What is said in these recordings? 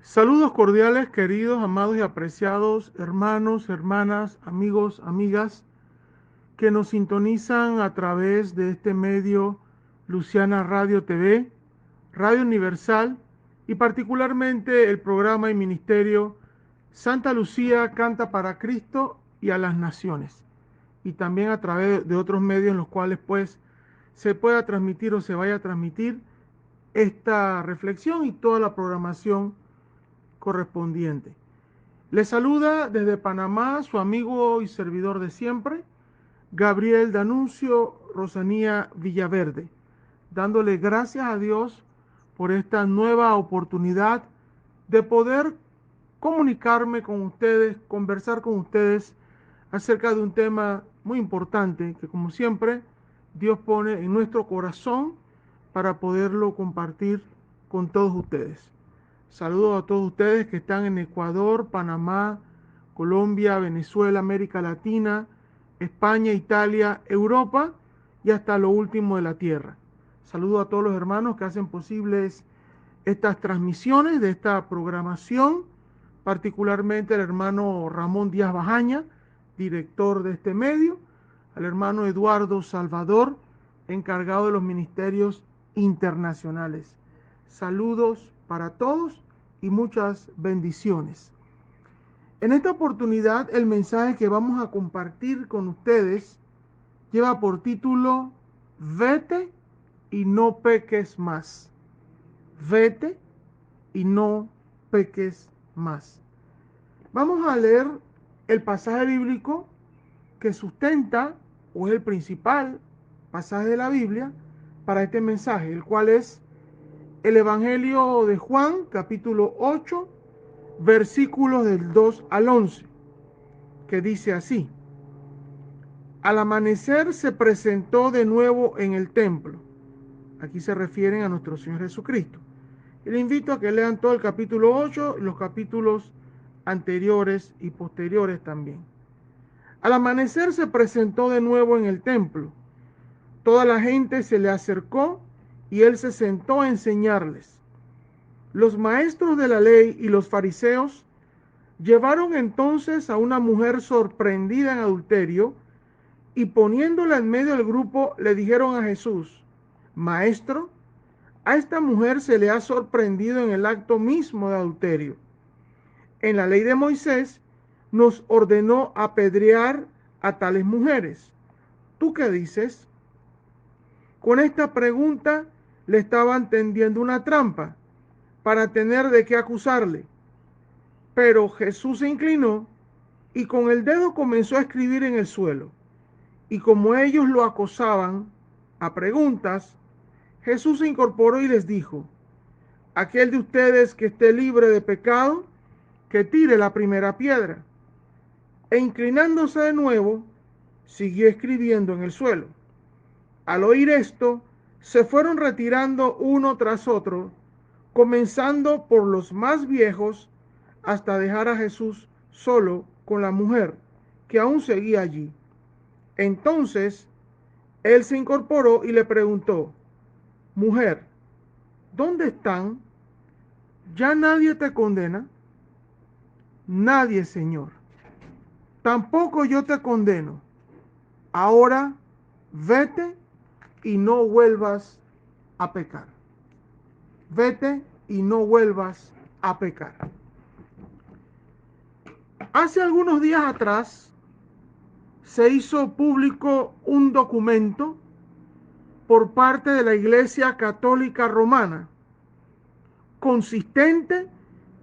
Saludos cordiales, queridos, amados y apreciados hermanos, hermanas, amigos, amigas que nos sintonizan a través de este medio Luciana Radio TV, Radio Universal y particularmente el programa y ministerio Santa Lucía canta para Cristo y a las naciones. Y también a través de otros medios en los cuales pues se pueda transmitir o se vaya a transmitir esta reflexión y toda la programación correspondiente. Le saluda desde Panamá su amigo y servidor de siempre, Gabriel Danuncio Rosanía Villaverde, dándole gracias a Dios por esta nueva oportunidad de poder comunicarme con ustedes, conversar con ustedes acerca de un tema muy importante que, como siempre, Dios pone en nuestro corazón para poderlo compartir con todos ustedes. Saludos a todos ustedes que están en Ecuador, Panamá, Colombia, Venezuela, América Latina, España, Italia, Europa y hasta lo último de la tierra. Saludos a todos los hermanos que hacen posibles estas transmisiones de esta programación, particularmente al hermano Ramón Díaz Bajaña, director de este medio, al hermano Eduardo Salvador, encargado de los ministerios internacionales. Saludos para todos y muchas bendiciones. En esta oportunidad, el mensaje que vamos a compartir con ustedes lleva por título Vete y no peques más. Vete y no peques más. Vamos a leer el pasaje bíblico que sustenta o es el principal pasaje de la Biblia para este mensaje, el cual es el Evangelio de Juan, capítulo 8, versículos del 2 al 11, que dice así: Al amanecer se presentó de nuevo en el templo. Aquí se refieren a nuestro Señor Jesucristo. Y le invito a que lean todo el capítulo 8 y los capítulos anteriores y posteriores también. Al amanecer se presentó de nuevo en el templo. Toda la gente se le acercó y él se sentó a enseñarles. Los maestros de la ley y los fariseos llevaron entonces a una mujer sorprendida en adulterio y poniéndola en medio del grupo le dijeron a Jesús: Maestro, a esta mujer se le ha sorprendido en el acto mismo de adulterio. En la ley de Moisés nos ordenó apedrear a tales mujeres. ¿Tú qué dices? Con esta pregunta le estaban tendiendo una trampa para tener de qué acusarle. Pero Jesús se inclinó y con el dedo comenzó a escribir en el suelo. Y como ellos lo acosaban a preguntas, Jesús se incorporó y les dijo: Aquel de ustedes que esté libre de pecado, que tire la primera piedra. E inclinándose de nuevo, siguió escribiendo en el suelo. Al oír esto, se fueron retirando uno tras otro, comenzando por los más viejos, hasta dejar a Jesús solo con la mujer, que aún seguía allí. Entonces, él se incorporó y le preguntó: Mujer, ¿dónde están? ¿Ya nadie te condena? Nadie, Señor. Tampoco yo te condeno. Ahora vete y no vuelvas a pecar. Vete y no vuelvas a pecar. Hace algunos días atrás se hizo público un documento por parte de la Iglesia Católica Romana, consistente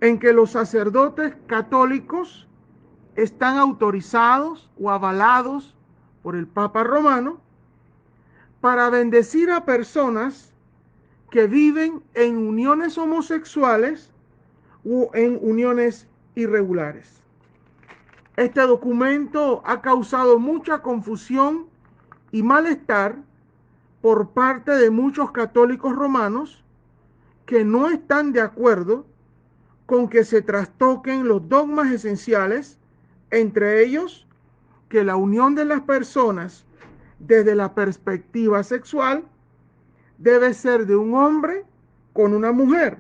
en que los sacerdotes católicos están autorizados o avalados por el Papa Romano para bendecir a personas que viven en uniones homosexuales o en uniones irregulares. Este documento ha causado mucha confusión y malestar por parte de muchos católicos romanos que no están de acuerdo con que se trastoquen los dogmas esenciales, entre ellos que la unión de las personas desde la perspectiva sexual debe ser de un hombre con una mujer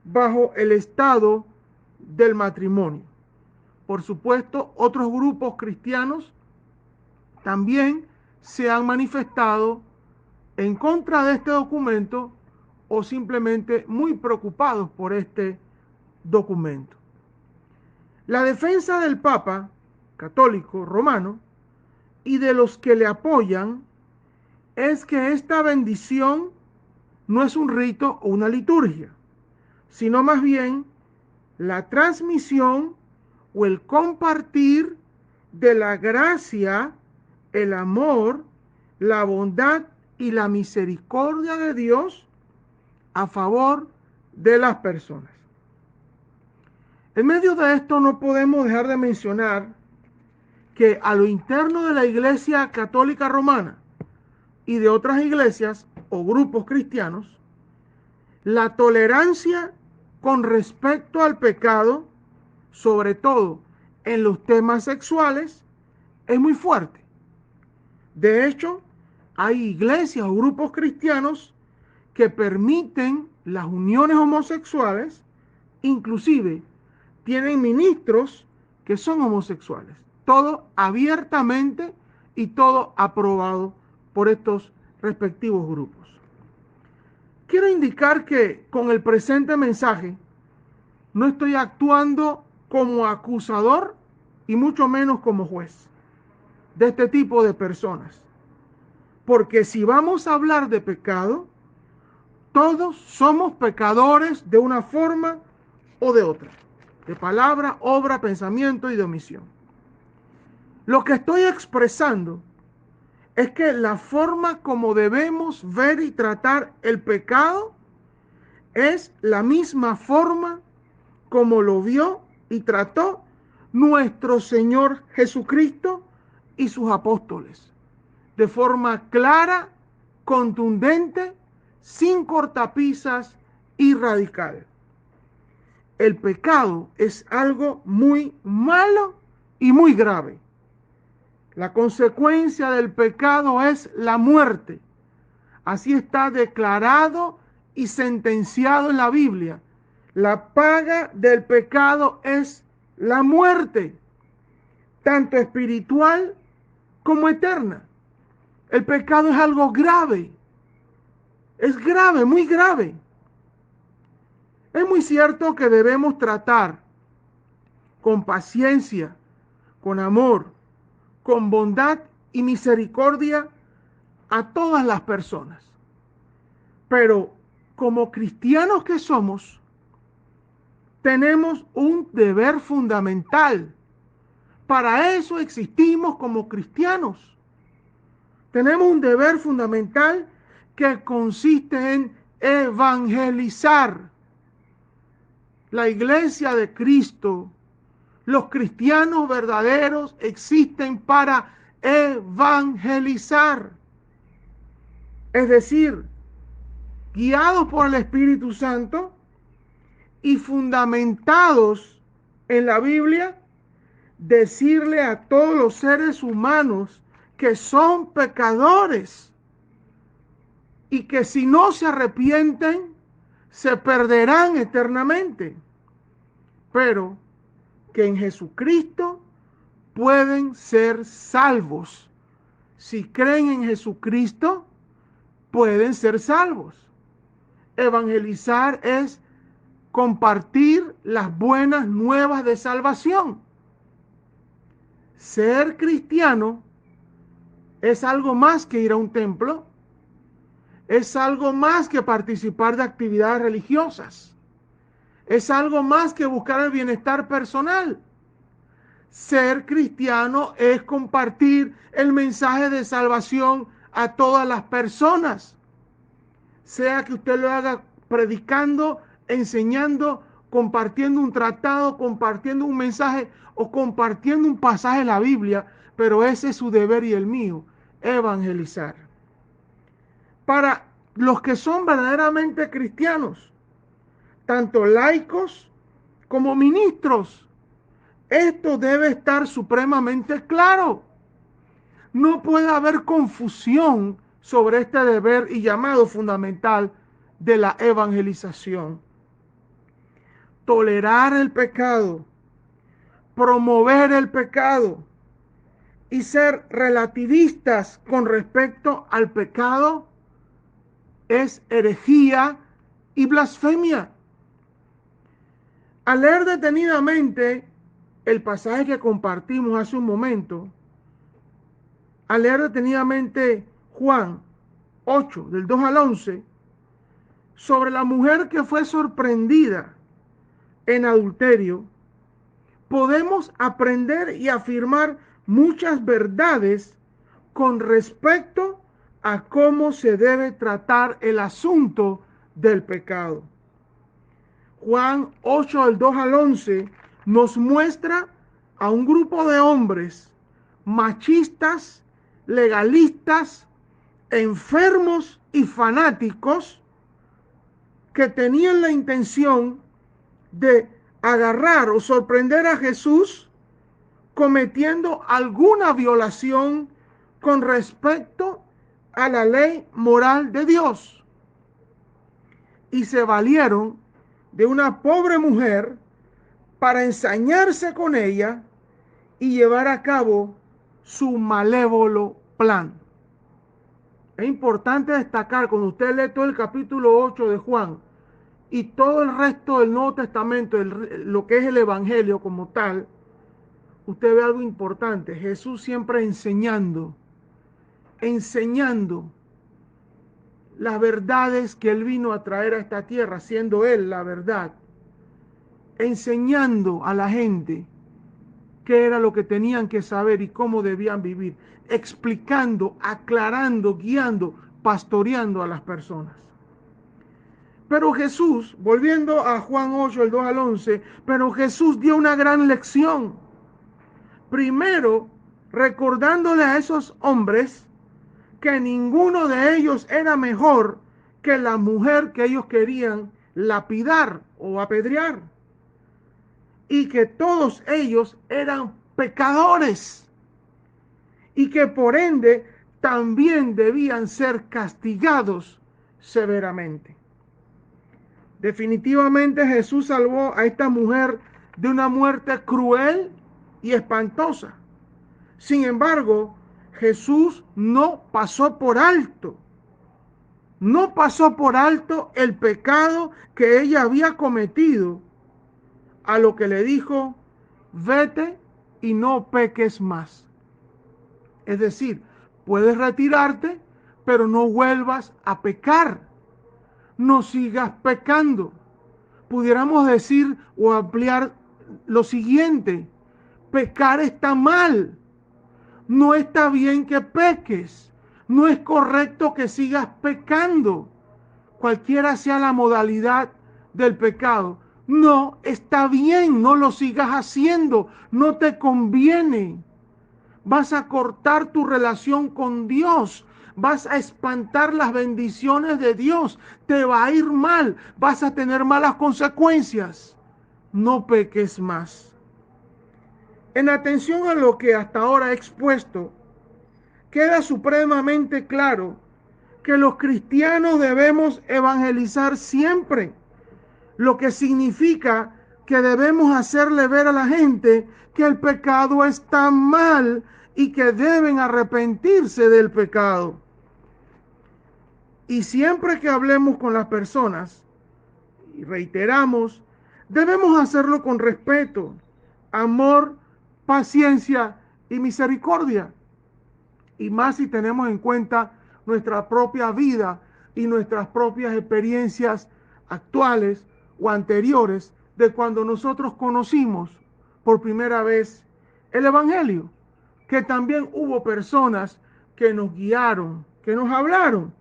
bajo el estado del matrimonio. Por supuesto, otros grupos cristianos también se han manifestado en contra de este documento o simplemente muy preocupados por este documento. La defensa del Papa católico romano y de los que le apoyan es que esta bendición no es un rito o una liturgia, sino más bien la transmisión o el compartir de la gracia, el amor, la bondad y la misericordia de Dios a favor de las personas. En medio de esto no podemos dejar de mencionar que a lo interno de la Iglesia Católica Romana y de otras iglesias o grupos cristianos, la tolerancia con respecto al pecado, sobre todo en los temas sexuales, es muy fuerte. De hecho, hay iglesias o grupos cristianos que permiten las uniones homosexuales, inclusive tienen ministros que son homosexuales. Todo abiertamente y todo aprobado por estos respectivos grupos. Quiero indicar que con el presente mensaje no estoy actuando como acusador y mucho menos como juez de este tipo de personas. Porque si vamos a hablar de pecado, todos somos pecadores de una forma o de otra, de palabra, obra, pensamiento y de omisión. Lo que estoy expresando es que la forma como debemos ver y tratar el pecado es la misma forma como lo vio y trató nuestro Señor Jesucristo y sus apóstoles, de forma clara, contundente, sin cortapisas y radical. El pecado es algo muy malo y muy grave. La consecuencia del pecado es la muerte. Así está declarado y sentenciado en la Biblia. La paga del pecado es la muerte, tanto espiritual como eterna. El pecado es algo grave. Es grave, muy grave. Es muy cierto que debemos tratar con paciencia, con amor, con bondad y misericordia a todas las personas. Pero como cristianos que somos, tenemos un deber fundamental. Para eso existimos como cristianos. Tenemos un deber fundamental que consiste en evangelizar. La iglesia de Cristo, los cristianos verdaderos existen para evangelizar. Es decir, guiados por el Espíritu Santo y fundamentados en la Biblia, decirle a todos los seres humanos que son pecadores y que si no se arrepienten, se perderán eternamente, pero que en Jesucristo pueden ser salvos. Si creen en Jesucristo, pueden ser salvos. Evangelizar es compartir las buenas nuevas de salvación. Ser cristiano es algo más que ir a un templo, es algo más que participar de actividades religiosas, es algo más que buscar el bienestar personal. Ser cristiano es compartir el mensaje de salvación a todas las personas, sea que usted lo haga predicando, enseñando, compartiendo un tratado, compartiendo un mensaje o compartiendo un pasaje de la Biblia, pero ese es su deber y el mío, evangelizar. Para los que son verdaderamente cristianos, tanto laicos como ministros, esto debe estar supremamente claro. No puede haber confusión sobre este deber y llamado fundamental de la evangelización. tolerar el pecado, promover el pecado y ser relativistas con respecto al pecado es herejía y blasfemia. Al leer detenidamente el pasaje que compartimos hace un momento, al leer detenidamente Juan 8, del 2 al 11, sobre la mujer que fue sorprendida en adulterio, podemos aprender y afirmar muchas verdades con respecto a cómo se debe tratar el asunto del pecado. Juan 8, del 2 al 11, nos muestra a un grupo de hombres machistas, legalistas, enfermos y fanáticos que tenían la intención de agarrar o sorprender a Jesús cometiendo alguna violación con respecto a la ley moral de Dios. Y se valieron de una pobre mujer para ensañarse con ella y llevar a cabo su malévolo plan. Es importante destacar, cuando usted lee todo el capítulo 8 de Juan y todo el resto del Nuevo Testamento, lo que es el Evangelio como tal, usted ve algo importante. Jesús siempre enseñando las verdades que Él vino a traer a esta tierra, siendo Él la verdad. Enseñando a la gente qué era lo que tenían que saber y cómo debían vivir. Explicando, aclarando, guiando, pastoreando a las personas. Pero Jesús, volviendo a Juan 8, el 2 al 11, pero Jesús dio una gran lección. Primero, recordándole a esos hombres que ninguno de ellos era mejor que la mujer que ellos querían lapidar o apedrear. Y que todos ellos eran pecadores. Y que por ende también debían ser castigados severamente. Definitivamente Jesús salvó a esta mujer de una muerte cruel y espantosa. Sin embargo, Jesús no pasó por alto el pecado que ella había cometido, a lo que le dijo: vete y no peques más. Es decir, puedes retirarte, pero no vuelvas a pecar. No sigas pecando. Pudiéramos decir o ampliar lo siguiente: pecar está mal. No está bien que peques. No es correcto que sigas pecando. Cualquiera sea la modalidad del pecado, no está bien, no lo sigas haciendo, no te conviene. Vas a cortar tu relación con Dios, vas a espantar las bendiciones de Dios, te va a ir mal, vas a tener malas consecuencias. No peques más. En atención a lo que hasta ahora he expuesto, queda supremamente claro que los cristianos debemos evangelizar siempre, lo que significa que debemos hacerle ver a la gente que el pecado está mal y que deben arrepentirse del pecado. Y siempre que hablemos con las personas, y reiteramos, debemos hacerlo con respeto, amor, paciencia y misericordia. Y más si tenemos en cuenta nuestra propia vida y nuestras propias experiencias actuales o anteriores de cuando nosotros conocimos por primera vez el Evangelio, que también hubo personas que nos guiaron, que nos hablaron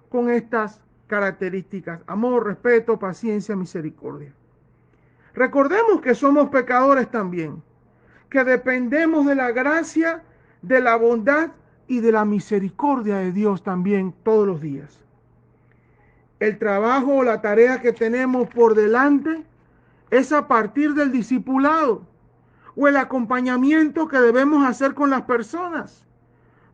con estas características: amor, respeto, paciencia, misericordia. Recordemos que somos pecadores también, que dependemos de la gracia, de la bondad y de la misericordia de Dios también todos los días. El trabajo o la tarea que tenemos por delante es a partir del discipulado o el acompañamiento que debemos hacer con las personas,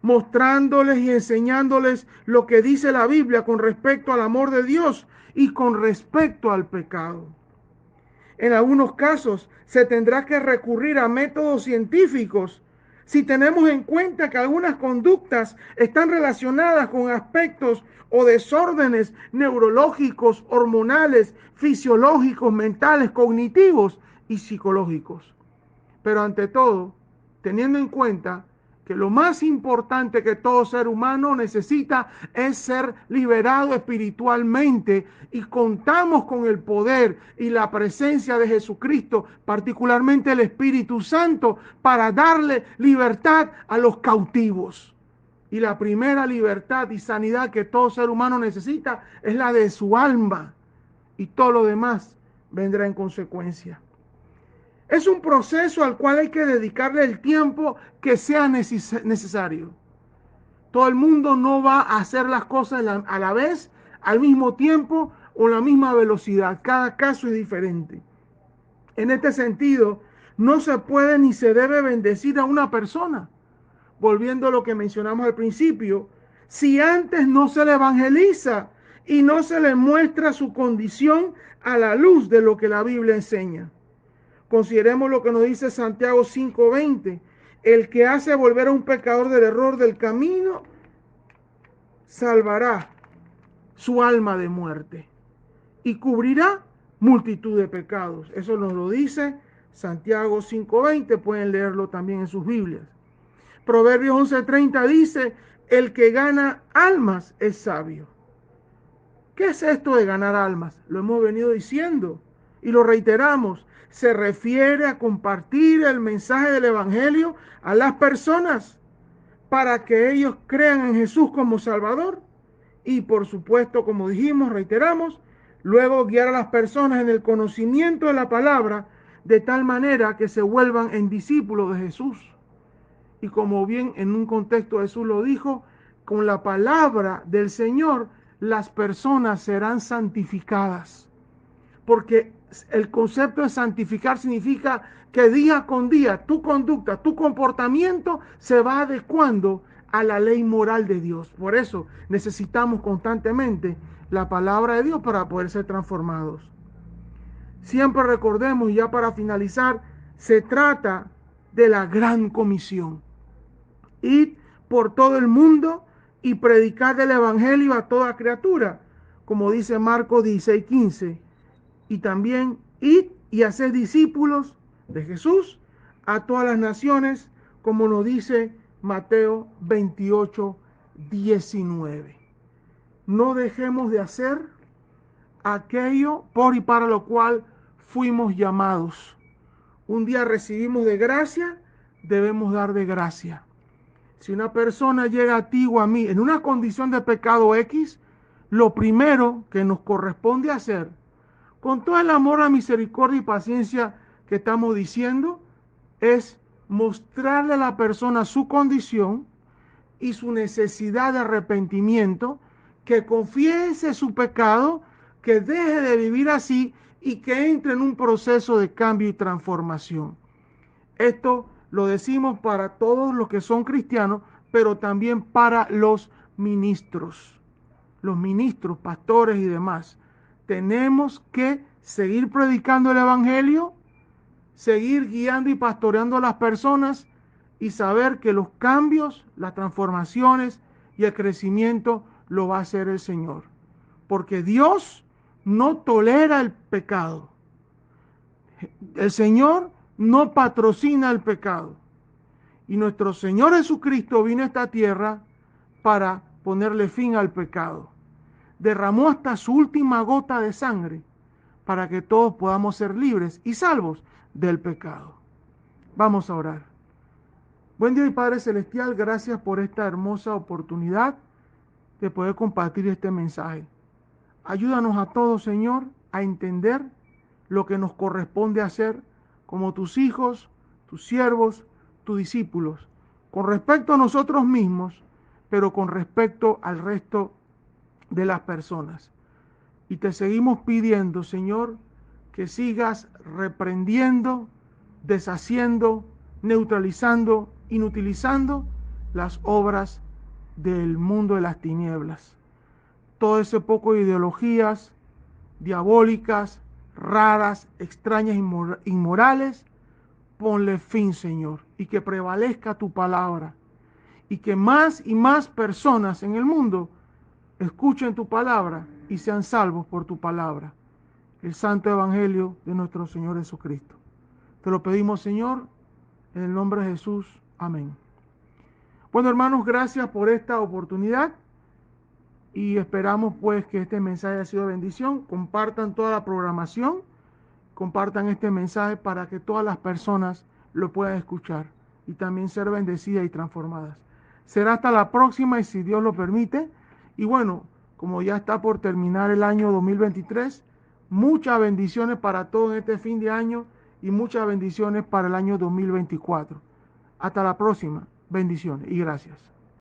mostrándoles y enseñándoles lo que dice la Biblia con respecto al amor de Dios y con respecto al pecado. En algunos casos se tendrá que recurrir a métodos científicos si tenemos en cuenta que algunas conductas están relacionadas con aspectos o desórdenes neurológicos, hormonales, fisiológicos, mentales, cognitivos y psicológicos. Pero ante todo, teniendo en cuenta que lo más importante que todo ser humano necesita es ser liberado espiritualmente, y contamos con el poder y la presencia de Jesucristo, particularmente el Espíritu Santo, para darle libertad a los cautivos. Y la primera libertad y sanidad que todo ser humano necesita es la de su alma, y todo lo demás vendrá en consecuencia. Es un proceso al cual hay que dedicarle el tiempo que sea necesario. Todo el mundo no va a hacer las cosas a la vez, al mismo tiempo o a la misma velocidad. Cada caso es diferente. En este sentido, no se puede ni se debe bendecir a una persona, volviendo a lo que mencionamos al principio, si antes no se le evangeliza y no se le muestra su condición a la luz de lo que la Biblia enseña. Consideremos lo que nos dice Santiago 5:20. El que hace volver a un pecador del error del camino, salvará su alma de muerte y cubrirá multitud de pecados. Eso nos lo dice Santiago 5:20. Pueden leerlo también en sus Biblias. Proverbios 11:30 dice, el que gana almas es sabio. ¿Qué es esto de ganar almas? Lo hemos venido diciendo y lo reiteramos. Se refiere a compartir el mensaje del Evangelio a las personas para que ellos crean en Jesús como Salvador. Y por supuesto, como dijimos, reiteramos, luego guiar a las personas en el conocimiento de la palabra de tal manera que se vuelvan en discípulos de Jesús. Y como bien en un contexto Jesús lo dijo, con la palabra del Señor las personas serán santificadas. Porque el concepto de santificar significa que día con día tu conducta, tu comportamiento se va adecuando a la ley moral de Dios. Por eso necesitamos constantemente la palabra de Dios para poder ser transformados. Siempre recordemos, ya para finalizar, se trata de la gran comisión. Id por todo el mundo y predicad el evangelio a toda criatura, como dice Marcos 16:15. Y también id y haced discípulos de Jesús a todas las naciones, como nos dice Mateo 28:19. No dejemos de hacer aquello por y para lo cual fuimos llamados. Un día recibimos de gracia, debemos dar de gracia. Si una persona llega a ti o a mí en una condición de pecado X, lo primero que nos corresponde hacer, con todo el amor, la misericordia y paciencia que estamos diciendo, es mostrarle a la persona su condición y su necesidad de arrepentimiento, que confiese su pecado, que deje de vivir así y que entre en un proceso de cambio y transformación. Esto lo decimos para todos los que son cristianos, pero también para los ministros, pastores y demás. Tenemos que seguir predicando el evangelio, seguir guiando y pastoreando a las personas y saber que los cambios, las transformaciones y el crecimiento lo va a hacer el Señor. Porque Dios no tolera el pecado. El Señor no patrocina el pecado. Y nuestro Señor Jesucristo vino a esta tierra para ponerle fin al pecado. Derramó hasta su última gota de sangre para que todos podamos ser libres y salvos del pecado. Vamos a orar. Buen Dios y Padre Celestial, gracias por esta hermosa oportunidad de poder compartir este mensaje. Ayúdanos a todos, Señor, a entender lo que nos corresponde hacer como tus hijos, tus siervos, tus discípulos, con respecto a nosotros mismos, pero con respecto al resto de las personas. Y te seguimos pidiendo, Señor, que sigas reprendiendo, deshaciendo, neutralizando, inutilizando las obras del mundo de las tinieblas. Todo ese poco de ideologías diabólicas, raras, extrañas, inmorales. Ponle fin, Señor, y que prevalezca tu palabra, y que más y más personas en el mundo escuchen tu palabra y sean salvos por tu palabra. El santo evangelio de nuestro Señor Jesucristo. Te lo pedimos, Señor, en el nombre de Jesús. Amén. Bueno, hermanos, gracias por esta oportunidad y esperamos pues que este mensaje haya sido de bendición. Compartan toda la programación, compartan este mensaje para que todas las personas lo puedan escuchar y también ser bendecidas y transformadas. Será hasta la próxima y si Dios lo permite. Y bueno, como ya está por terminar el año 2023, muchas bendiciones para todos en este fin de año y muchas bendiciones para el año 2024. Hasta la próxima. Bendiciones y gracias.